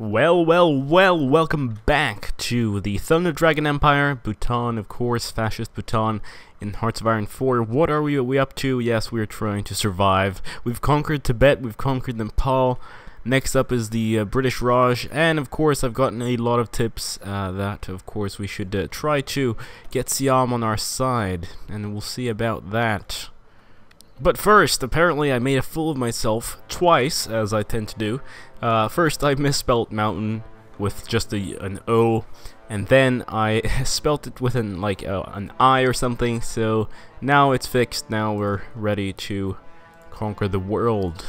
Well, welcome back to the Thunder Dragon Empire, Bhutan, of course, Fascist Bhutan, in Hearts of Iron 4. What are we up to? Yes, we are trying to survive. We've conquered Tibet, we've conquered Nepal. Next up is the British Raj, and of course I've gotten a lot of tips that, of course, we should try to get Siam on our side, and we'll see about that. But first, apparently I made a fool of myself twice, as I tend to do. First, I misspelled mountain with just an O, and then I spelt it with an I or something, so now it's fixed. Now we're ready to conquer the world.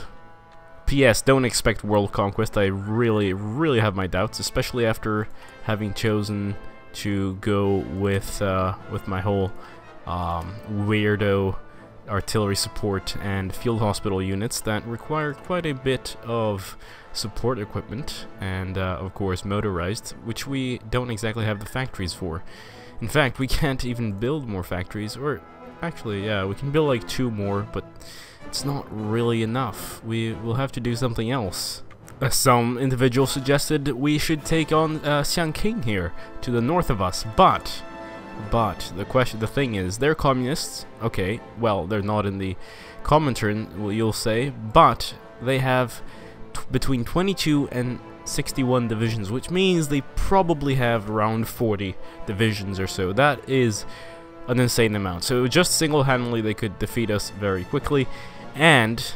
P.S. Don't expect world conquest. I really have my doubts, especially after having chosen to go with my whole weirdo artillery support and field hospital units that require quite a bit of support equipment and of course motorized, which we don't exactly have the factories for. In fact, we can't even build more factories, or actually yeah, we can build like 2 more, but it's not really enough. We will have to do something else. Some individual suggested we should take on King here to the north of us, but the thing is, they're communists. Okay, well, they're not in the Comintern, well, you'll say, but they have between 22 and 61 divisions, which means they probably have around 40 divisions or so. That is an insane amount. So just single-handedly they could defeat us very quickly, and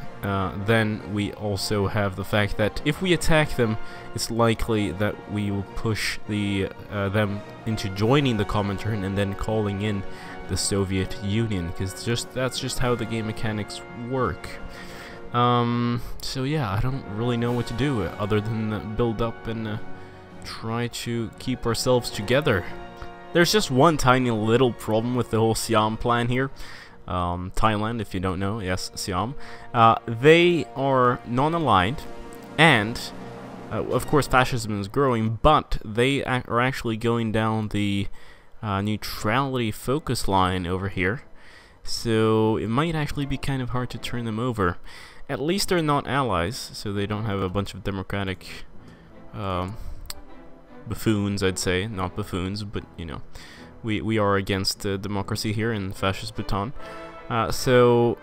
then we also have the fact that if we attack them, it's likely that we will push them into joining the Comintern and then calling in the Soviet Union, because that's just how the game mechanics work. So yeah, I don't really know what to do other than build up and try to keep ourselves together. There's just one tiny little problem with the whole Siam plan here. Thailand, if you don't know, yes, Siam. They are non-aligned, and of course fascism is growing, but they are actually going down the neutrality focus line over here, so it might actually be kind of hard to turn them over. At least they're not allies, so they don't have a bunch of democratic buffoons, I'd say. Not buffoons, but you know, we are against democracy here in Fascist Bhutan. So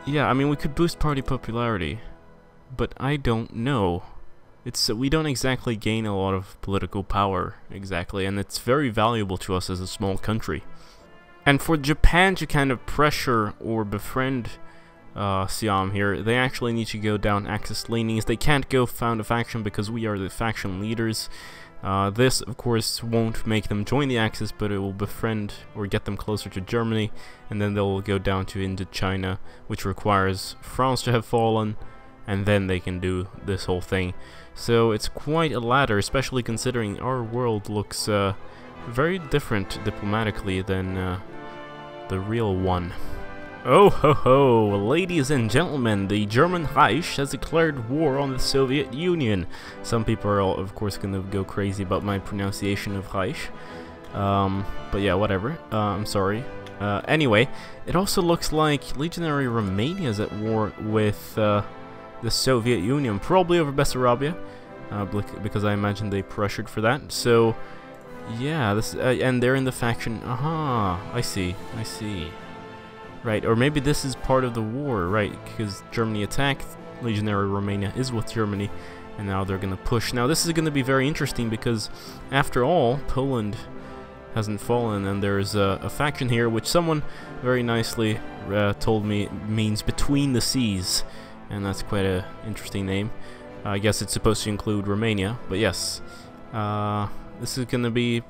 yeah, I mean, we could boost party popularity, but I don't know. We don't exactly gain a lot of political power exactly, and it's very valuable to us as a small country. And for Japan to kind of pressure or befriend Siam here, they actually need to go down Axis leanings. They can't go found a faction because we are the faction leaders. This, of course, won't make them join the Axis, but it will befriend or get them closer to Germany, and then they'll go down to Indochina, which requires France to have fallen, and then they can do this whole thing. So it's quite a ladder, especially considering our world looks very different diplomatically than the real one. Oh ho ho, ladies and gentlemen, the German Reich has declared war on the Soviet Union. Some people are, of course, going to go crazy about my pronunciation of Reich. But yeah, whatever. I'm sorry. Anyway, it also looks like Legionary Romania is at war with the Soviet Union, probably over Bessarabia, because I imagine they pressured for that. So, yeah, this and they're in the faction. Aha, I see. Right, or maybe this is part of the war, right? Because Germany attacked, Legionary Romania is with Germany, and now they're going to push. Now this is going to be very interesting because, after all, Poland hasn't fallen, and there's a faction here which someone very nicely told me means between the seas, and that's quite an interesting name. I guess it's supposed to include Romania, but yes. This is going to be,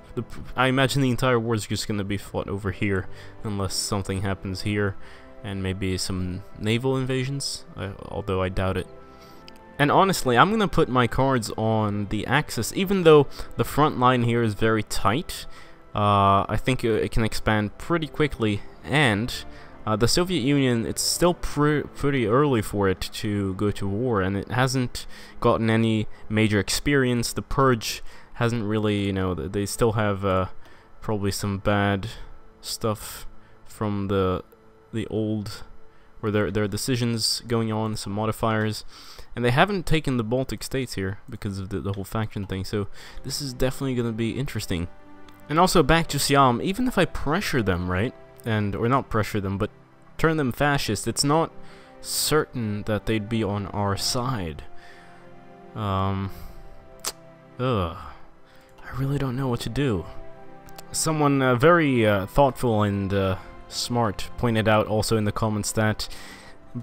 I imagine the entire war is just going to be fought over here, unless something happens here, and maybe some naval invasions, although I doubt it. And honestly, I'm going to put my cards on the Axis, even though the front line here is very tight. I think it can expand pretty quickly, and the Soviet Union, it's still pretty early for it to go to war, and it hasn't gotten any major experience. The purge hasn't really, you know, they still have probably some bad stuff from the old or there are decisions going on, some modifiers, and they haven't taken the Baltic states here because of the whole faction thing, so this is definitely going to be interesting. And also back to Siam, even if I pressure them, right, or not pressure them, but turn them fascist, it's not certain that they'd be on our side. I really don't know what to do. Someone very thoughtful and smart pointed out also in the comments that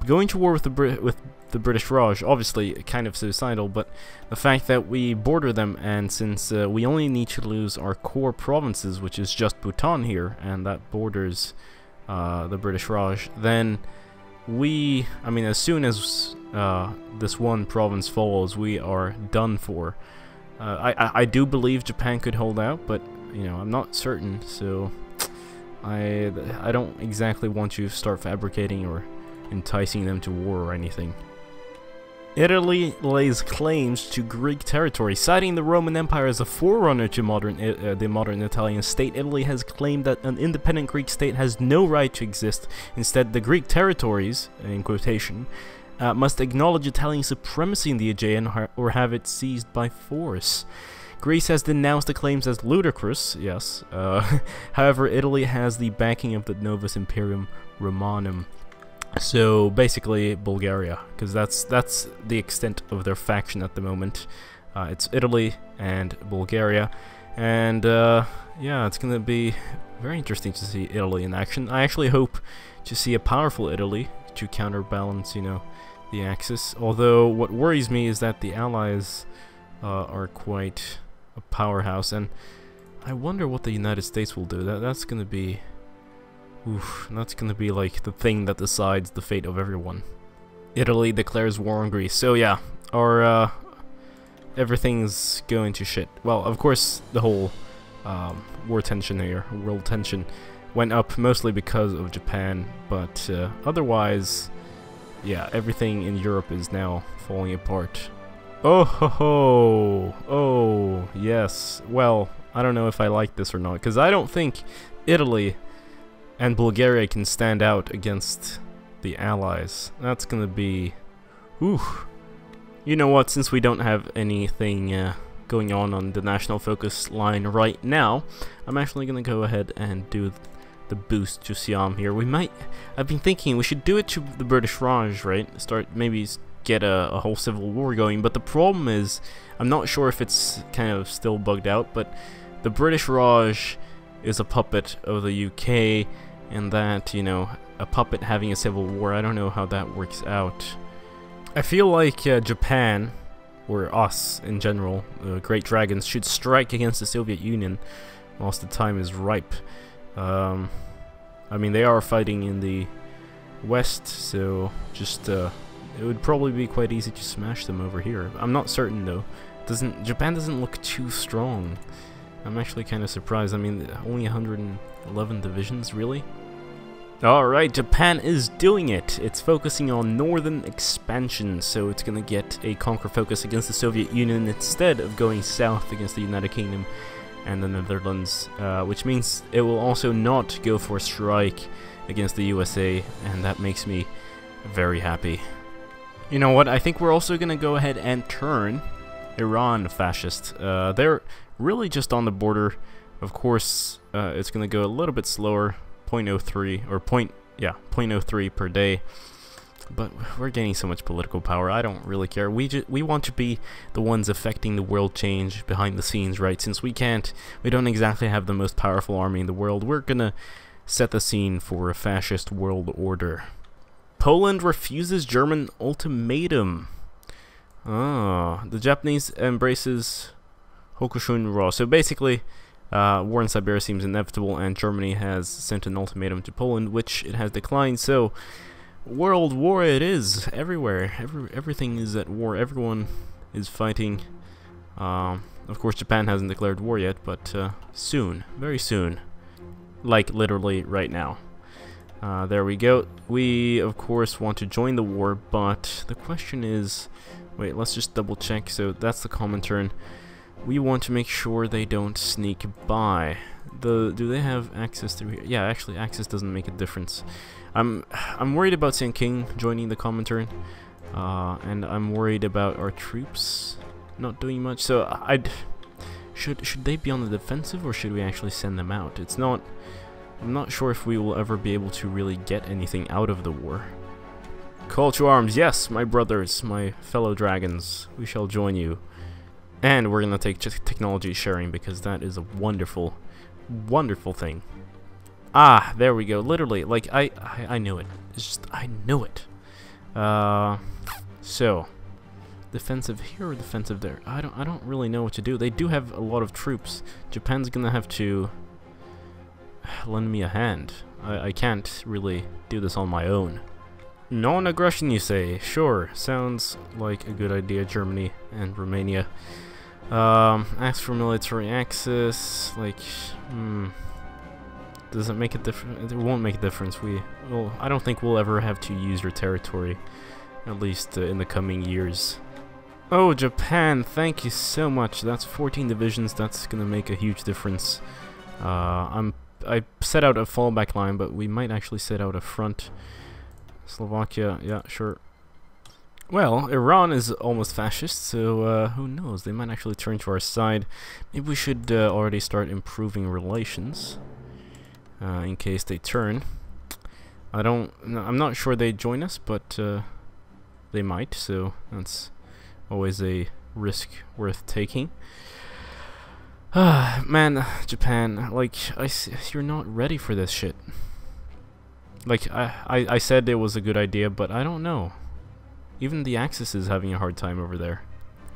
going to war with the British Raj, obviously kind of suicidal, but the fact that we border them, and since we only need to lose our core provinces, which is just Bhutan here, and that borders the British Raj, then I mean, as soon as this one province falls, we are done for. I do believe Japan could hold out, but you know, I'm not certain, so I don't exactly want you to start fabricating or enticing them to war or anything. Italy lays claims to Greek territory. Citing the Roman Empire as a forerunner to the modern Italian state, Italy has claimed that an independent Greek state has no right to exist. Instead, the Greek territories, in quotation, must acknowledge Italian supremacy in the Aegean or have it seized by force. Greece has denounced the claims as ludicrous, yes. However, Italy has the backing of the Novus Imperium Romanum. So basically Bulgaria, because that's the extent of their faction at the moment. It's Italy and Bulgaria, and yeah, it's gonna be very interesting to see Italy in action. I actually hope to see a powerful Italy to counterbalance, you know, the Axis. Although what worries me is that the Allies are quite a powerhouse, and I wonder what the United States will do. That's gonna be. Oof, that's gonna be like the thing that decides the fate of everyone. Italy declares war on Greece. So yeah, our everything's going to shit. Well, of course, the whole war tension here, world tension, went up mostly because of Japan, but otherwise, yeah, everything in Europe is now falling apart. Oh ho ho! Oh yes. Well, I don't know if I like this or not, because I don't think Italy and Bulgaria can stand out against the Allies. That's gonna be... Ooh. You know what, since we don't have anything going on the national focus line right now, I'm actually gonna go ahead and do the boost to Siam here. We might... I've been thinking we should do it to the British Raj, right? Maybe get a whole civil war going, but the problem is, I'm not sure if it's kind of still bugged out, but the British Raj is a puppet of the UK, and that, you know, a puppet having a civil war, I don't know how that works out. I feel like Japan, or us in general, the Great Dragons, should strike against the Soviet Union whilst the time is ripe. I mean, they are fighting in the west, so just it would probably be quite easy to smash them over here. I'm not certain though. Japan doesn't look too strong. I'm actually kind of surprised. I mean, only 111 divisions, really? Alright, Japan is doing it. It's focusing on northern expansion, so it's gonna get a conquer focus against the Soviet Union instead of going south against the United Kingdom and the Netherlands, which means it will also not go for a strike against the USA, and that makes me very happy. You know what, I think we're also gonna go ahead and turn Iran fascist. They're really just on the border. Of course, it's gonna go a little bit slower, 0.03 or 0.03 per day, but we're gaining so much political power. I don't really care. We want to be the ones affecting the world change behind the scenes, right? Since we don't exactly have the most powerful army in the world, we're gonna set the scene for a fascist world order. Poland refuses German ultimatum. The Japanese embraces Hokushun-Ra. So basically, war in Siberia seems inevitable, and Germany has sent an ultimatum to Poland, which it has declined. So, world war it is everywhere. Everything is at war. Everyone is fighting. Of course, Japan hasn't declared war yet, but soon, very soon, like literally right now. There we go. We, of course, want to join the war, but the question is... Wait, let's just double check. So that's the Comintern. we want to make sure they don't sneak by. Do they have access through here? Yeah, actually, access doesn't make a difference. I'm worried about St. King joining the Comintern, and I'm worried about our troops not doing much. So should they be on the defensive, or should we actually send them out? I'm not sure if we will ever be able to really get anything out of the war. Call to arms, yes, my brothers, my fellow dragons, we shall join you. And we're gonna take technology sharing, because that is a wonderful, wonderful thing. Ah, there we go. Literally, like I knew it. It's just I knew it. So defensive here or defensive there? I don't really know what to do. They do have a lot of troops. Japan's gonna have to lend me a hand. I can't really do this on my own. Non-aggression, you say? Sure, sounds like a good idea. Germany and Romania. Ask for military access. Like, does it make a difference? It won't make a difference. I don't think we'll ever have to use your territory, at least in the coming years. Oh, Japan, thank you so much. That's 14 divisions. That's gonna make a huge difference. I set out a fallback line, but we might actually set out a front. Slovakia, yeah, sure. Well, Iran is almost fascist, so who knows? They might actually turn to our side. Maybe we should already start improving relations in case they turn. I'm not sure they join us, but they might. So that's always a risk worth taking. Man, Japan, like you're not ready for this shit. Like I said it was a good idea, but I don't know. Even the Axis is having a hard time over there.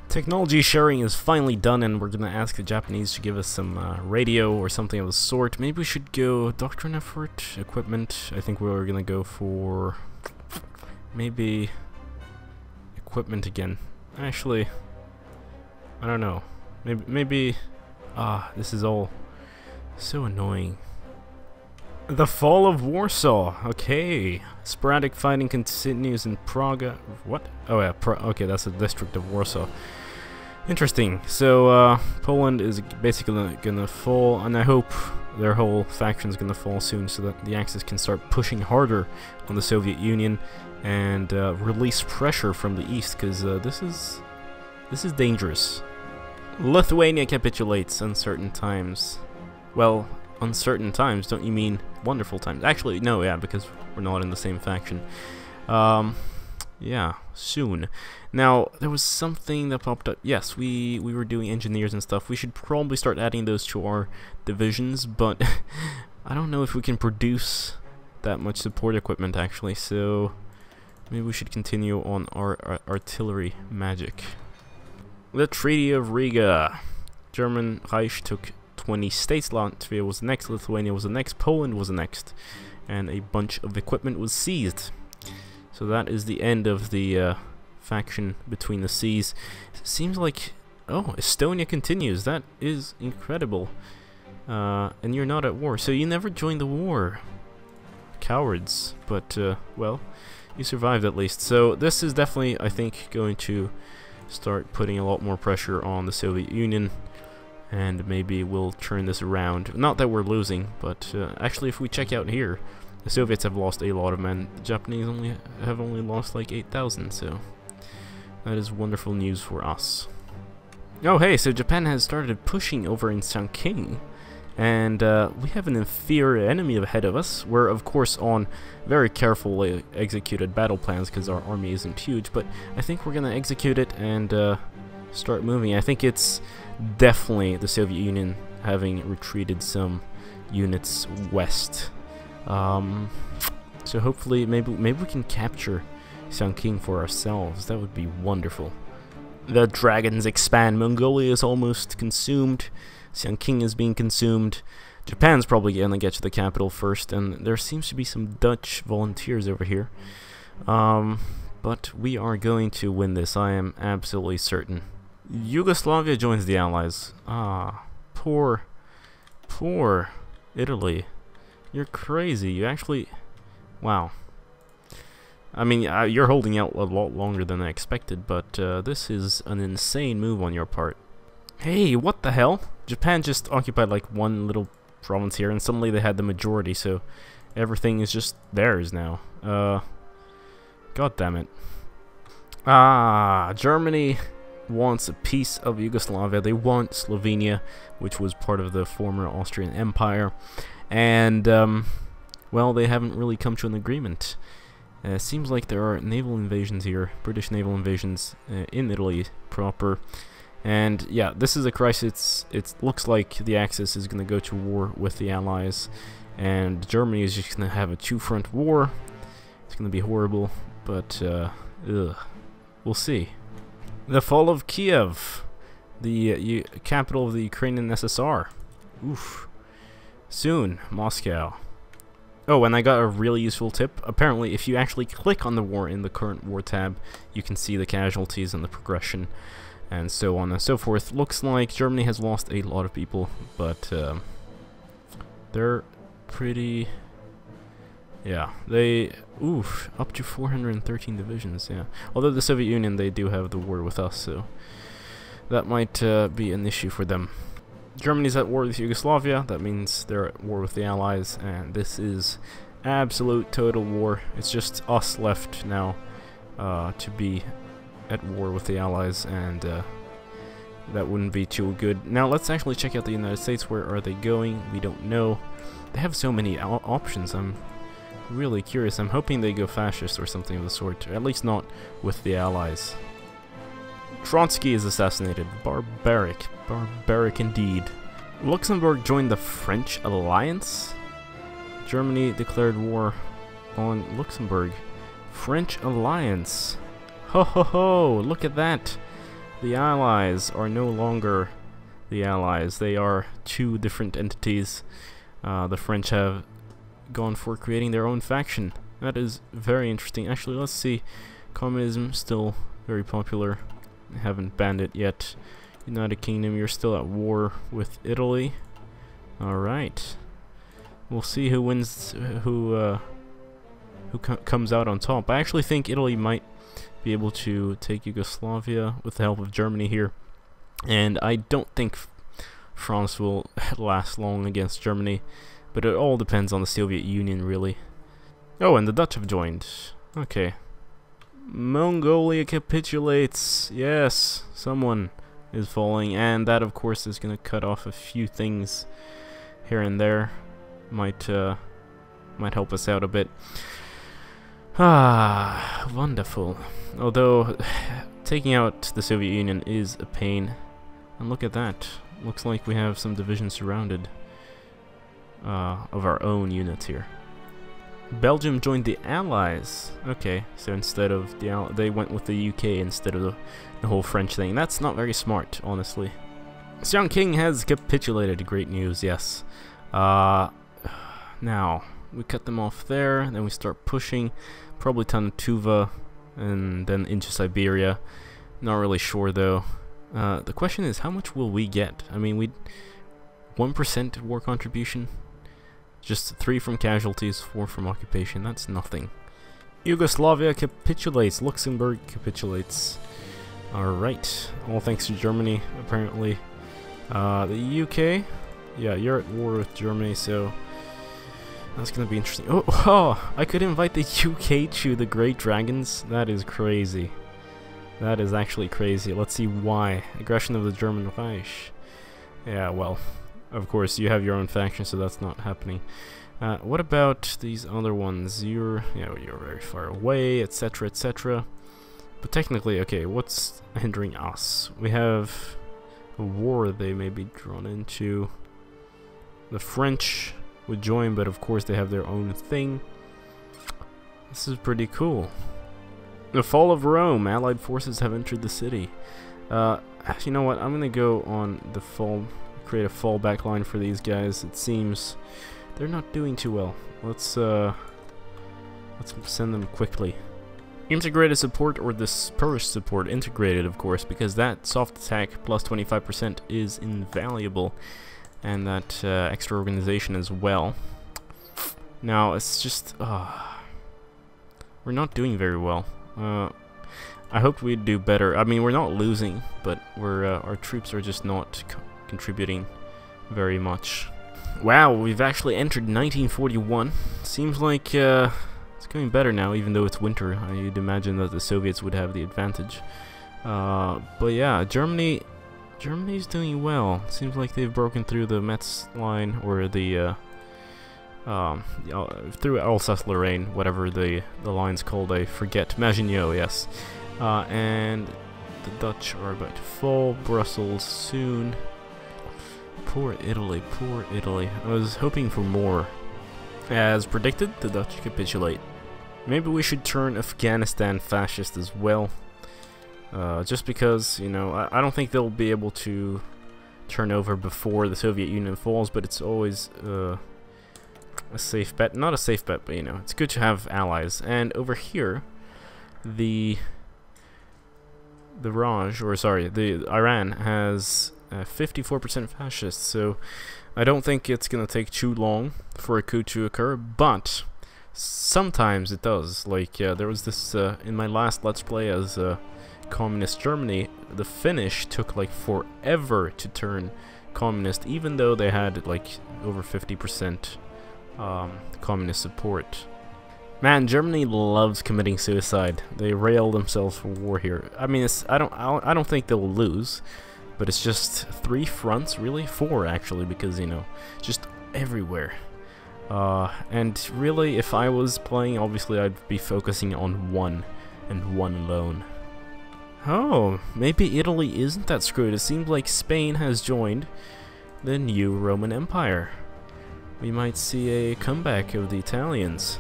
Technology sharing is finally done, and we're gonna ask the Japanese to give us some radio or something of the sort. Maybe we should go doctrine effort, equipment. I think we're gonna go for maybe equipment again. Actually, I don't know. Maybe this is all so annoying. The fall of Warsaw. Okay. Sporadic fighting continues in Praga. What? Oh yeah, okay, that's a district of Warsaw. Interesting. So Poland is basically gonna fall, and I hope their whole faction's gonna fall soon, so that the Axis can start pushing harder on the Soviet Union and release pressure from the east, because this is dangerous. Lithuania capitulates. Uncertain times. Well, uncertain times, don't you mean wonderful times? Actually, no, yeah, because we're not in the same faction. Yeah, soon. Now, there was something that popped up. Yes, we were doing engineers and stuff. We should probably start adding those to our divisions, but I don't know if we can produce that much support equipment, actually, so maybe we should continue on our artillery magic. The Treaty of Riga. German Reich took 20 states. Latvia was the next, Lithuania was the next, Poland was the next, and a bunch of equipment was seized. So that is the end of the faction between the seas. It seems like, oh, Estonia continues. That is incredible. And you're not at war, so you never joined the war. Cowards. But well, you survived at least. So this is definitely, I think, going to start putting a lot more pressure on the Soviet Union, and maybe we'll turn this around. Not that we're losing, but actually, if we check out here, the Soviets have lost a lot of men. The Japanese have only lost like 8,000, so that is wonderful news for us. Oh hey, so Japan has started pushing over in Chongqing, and we have an inferior enemy ahead of us. We're of course on very carefully executed battle plans because our army isn't huge, but I think we're gonna execute it and start moving. I think it's definitely the Soviet Union having retreated some units west. So hopefully maybe we can capture Chongqing for ourselves. That would be wonderful. The dragons expand. Mongolia is almost consumed. Chongqing is being consumed. Japan's probably gonna get to the capital first, and there seems to be some Dutch volunteers over here. But we are going to win this, I am absolutely certain. Yugoslavia joins the Allies. Ah, poor Italy. You're crazy. You actually... Wow. I mean, you're holding out a lot longer than I expected, but this is an insane move on your part. Hey, what the hell? Japan just occupied like one little province here, and suddenly they had the majority, so everything is just theirs now. God damn it. Germany wants a piece of Yugoslavia. They want Slovenia, which was part of the former Austrian Empire. And, well, they haven't really come to an agreement. Seems like there are naval invasions here, British naval invasions in Italy proper. And, yeah, this is a crisis. It looks like the Axis is going to go to war with the Allies. And Germany is just going to have a two-front war. It's going to be horrible, but, we'll see. The fall of Kiev, the capital of the Ukrainian SSR. Oof. Soon, Moscow. Oh, and I got a really useful tip. Apparently, if you actually click on the war in the current war tab, you can see the casualties and the progression, and so on and so forth. Looks like Germany has lost a lot of people, but they're pretty... Yeah, they... Oof, up to 413 divisions, yeah. Although the Soviet Union, they do have the war with us, so that might be an issue for them. Germany's at war with Yugoslavia, that means they're at war with the Allies, and this is absolute total war. It's just us left now to be at war with the Allies, and that wouldn't be too good. Now let's actually check out the United States. Where are they going? We don't know. They have so many options. I'm really curious. I'm hoping they go fascist or something of the sort, or at least not with the Allies. Trotsky is assassinated. Barbaric. Barbaric indeed. Luxembourg joined the French alliance? Germany declared war on Luxembourg. French alliance. Ho ho ho! Look at that! The Allies are no longer the Allies. They are two different entities. The French have gone for creating their own faction. That is very interesting. Actually, let's see. Communism still very popular. Haven't banned it yet. United Kingdom, you're still at war with Italy. Alright. We'll see who wins, who comes out on top. I actually think Italy might be able to take Yugoslavia with the help of Germany here. And I don't think France will last long against Germany. But it all depends on the Soviet Union, really. Oh, and the Dutch have joined. Okay. Mongolia capitulates. Yes, someone is falling, and that of course is gonna cut off a few things here and there. Might help us out a bit. Wonderful. Although taking out the Soviet Union is a pain. And look at that. Looks like we have some divisions surrounded of our own units here. Belgium joined the Allies. Okay, so instead of the they went with the UK instead of the whole French thing. That's not very smart, honestly. Xiang King has capitulated. Great news, yes. Now we cut them off there, then we start pushing, probably down to Tuva, and then into Siberia. Not really sure though. The question is, how much will we get? I mean, we 1% war contribution. Just 3 from casualties, 4 from occupation. That's nothing. Yugoslavia capitulates. Luxembourg capitulates. Alright. All thanks to Germany, apparently. The UK, yeah, you're at war with Germany, so that's gonna be interesting. Oh, I could invite the UK to the Great Dragons. That is crazy. That is actually crazy. Let's see why. Aggression of the German Reich. Yeah, well, of course, you have your own faction, so that's not happening. What about these other ones? You're very far away, etc., etc. But technically, okay, what's hindering us? We have a war they may be drawn into. The French would join, but of course they have their own thing. This is pretty cool. The fall of Rome. Allied forces have entered the city. You know what? I'm gonna go on the fall. Create a fallback line for these guys. It seems they're not doing too well. Let's send them quickly. Integrated support or dispersed support. Integrated, of course, because that soft attack plus 25% is invaluable, and that extra organization as well. Now it's just we're not doing very well. I hoped we'd do better. I mean, we're not losing, but our troops are just not contributing very much. Wow, we've actually entered 1941. Seems like it's going better now, even though it's winter. I'd imagine that the Soviets would have the advantage. But yeah, Germany's doing well. Seems like they've broken through the Metz line, or the through Alsace-Lorraine, whatever the line's called, I forget. Maginot, yes. And the Dutch are about to fall. Brussels soon. Poor Italy, poor Italy. I was hoping for more. As predicted, the Dutch capitulate. Maybe we should turn Afghanistan fascist as well. Just because, you know, I don't think they'll be able to turn over before the Soviet Union falls, but it's always a safe bet. Not a safe bet, but, you know, it's good to have allies. And over here, the Iran has 54% fascist, so I don't think it's gonna take too long for a coup to occur, but sometimes it does. Like, there was this, in my last Let's Play as Communist Germany, the Finnish took like forever to turn communist, even though they had like over 50% communist support. Man, Germany loves committing suicide. They rail themselves for war here. I mean, I don't think they'll lose, but it's just 3 fronts, really 4 actually, because, you know, just everywhere. And really, if I was playing, obviously I'd be focusing on one and one alone. Oh, maybe Italy isn't that screwed. It seems like Spain has joined the new Roman Empire. We might see a comeback of the Italians.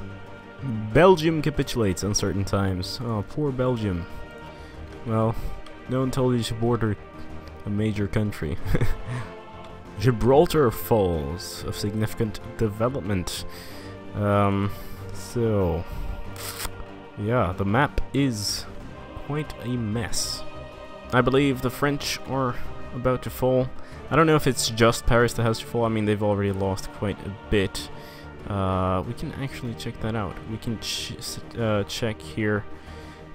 Belgium capitulates on certain times. Oh, poor Belgium. Well, no one told you to border a major country. Gibraltar falls, of significant development. So, yeah, the map is quite a mess. I believe the French are about to fall. I don't know if it's just Paris that has to fall. I mean, they've already lost quite a bit. We can actually check that out. We can check here.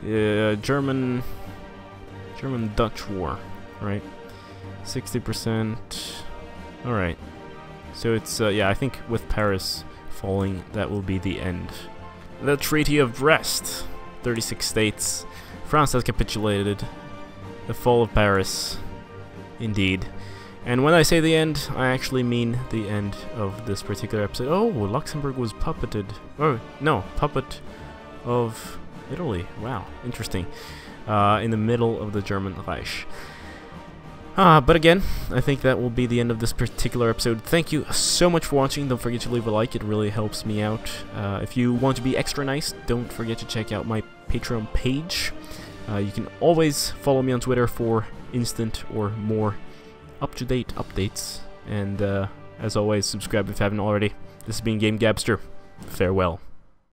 German-Dutch war, right? 60%. Alright. So it's, yeah, I think with Paris falling, that will be the end. The Treaty of Brest. 36 states. France has capitulated. The fall of Paris. Indeed. And when I say the end, I actually mean the end of this particular episode. Oh, Luxembourg was puppeted. Oh, no, puppet of Italy. Wow, interesting. In the middle of the German Reich. But again, I think that will be the end of this particular episode. Thank you so much for watching. Don't forget to leave a like. It really helps me out. If you want to be extra nice, don't forget to check out my Patreon page. You can always follow me on Twitter for instant or more up-to-date updates. And as always, subscribe if you haven't already. This has been GameGabster. Farewell.